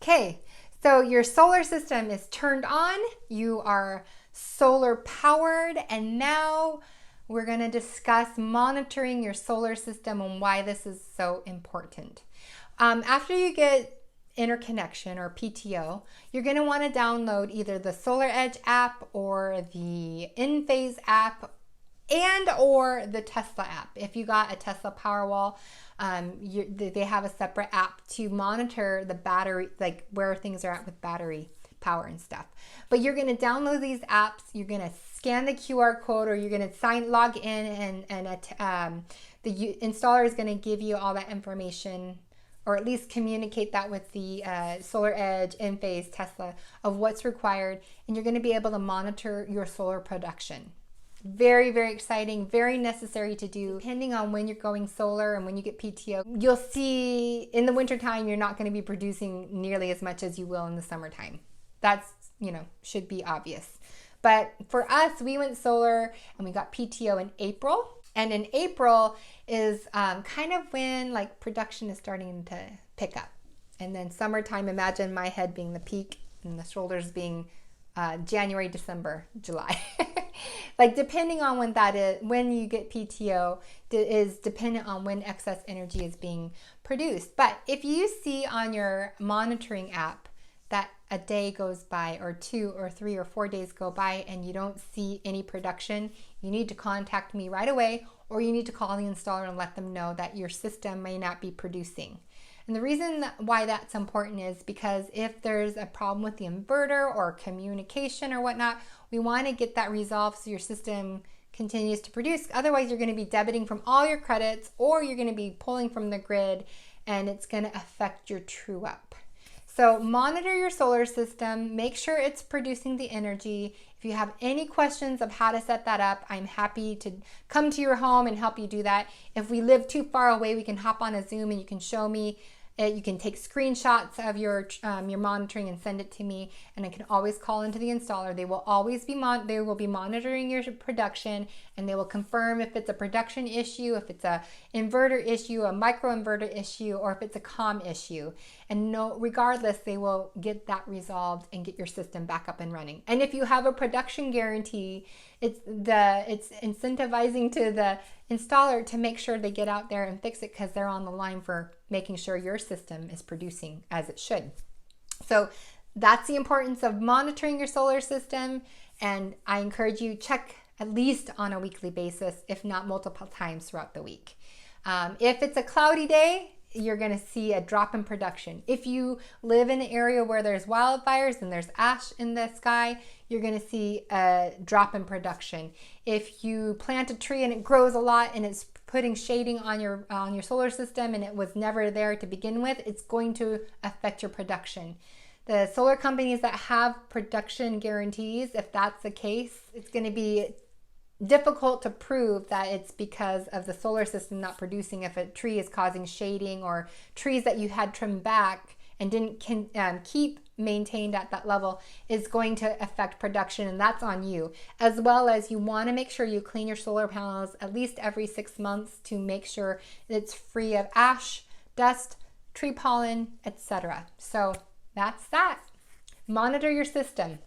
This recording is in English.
Okay, so your solar system is turned on, you are solar powered, and now we're going to discuss monitoring your solar system and why this is so important. After you get interconnection or PTO, you're going to want to download either the SolarEdge app or the Enphase app and or the Tesla app. If you got a Tesla Powerwall, they have a separate app to monitor the battery, like where things are at with battery power and stuff. But you're going to download these apps, you're going to scan the QR code, or you're going to log in, and the installer is going to give you all that information, or at least communicate that with the SolarEdge, Enphase, Tesla, of what's required, and you're going to be able to monitor your solar production. Very, very exciting, very necessary to do. Depending on when you're going solar and when you get PTO, you'll see in the wintertime, you're not going to be producing nearly as much as you will in the summertime. That's, should be obvious. But for us, we went solar and we got PTO in April. And in April is kind of when like production is starting to pick up. And then summertime, imagine my head being the peak and the shoulders being January, December, July. Like depending on when that is, when you get PTO is dependent on when excess energy is being produced. But if you see on your monitoring app that a day goes by, or 2 or 3 or 4 days go by, and you don't see any production, you need to contact me right away, or you need to call the installer and let them know that your system may not be producing. And the reason why that's important is because if there's a problem with the inverter or communication or whatnot, we want to get that resolved so your system continues to produce. Otherwise, you're going to be debiting from all your credits, or you're going to be pulling from the grid, and it's going to affect your true up. So monitor your solar system, make sure it's producing the energy. If you have any questions of how to set that up, I'm happy to come to your home and help you do that. If we live too far away, we can hop on a Zoom and you can show me. You can take screenshots of your monitoring and send it to me, and I can always call into the installer. They will always be monitoring your production, and they will confirm if it's a production issue, if it's a inverter issue, a microinverter issue, or if it's a COM issue. And regardless, they will get that resolved and get your system back up and running. And if you have a production guarantee, it's incentivizing to the installer to make sure they get out there and fix it, because they're on the line for making sure your system is producing as it should. So that's the importance of monitoring your solar system, and I encourage you check at least on a weekly basis, if not multiple times throughout the week. If it's a cloudy day, you're going to see a drop in production. If you live in an area where there's wildfires and there's ash in the sky, you're going to see a drop in production. If you plant a tree and it grows a lot and it's putting shading on your solar system and it was never there to begin with, it's going to affect your production. The solar companies that have production guarantees, if that's the case, it's going to be difficult to prove that it's because of the solar system not producing. If a tree is causing shading, or trees that you had trimmed back and didn't keep maintained at that level, is going to affect production, and that's on you. As well as you want to make sure you clean your solar panels at least every 6 months to make sure it's free of ash, dust, tree pollen, etc. So that's that. Monitor your system.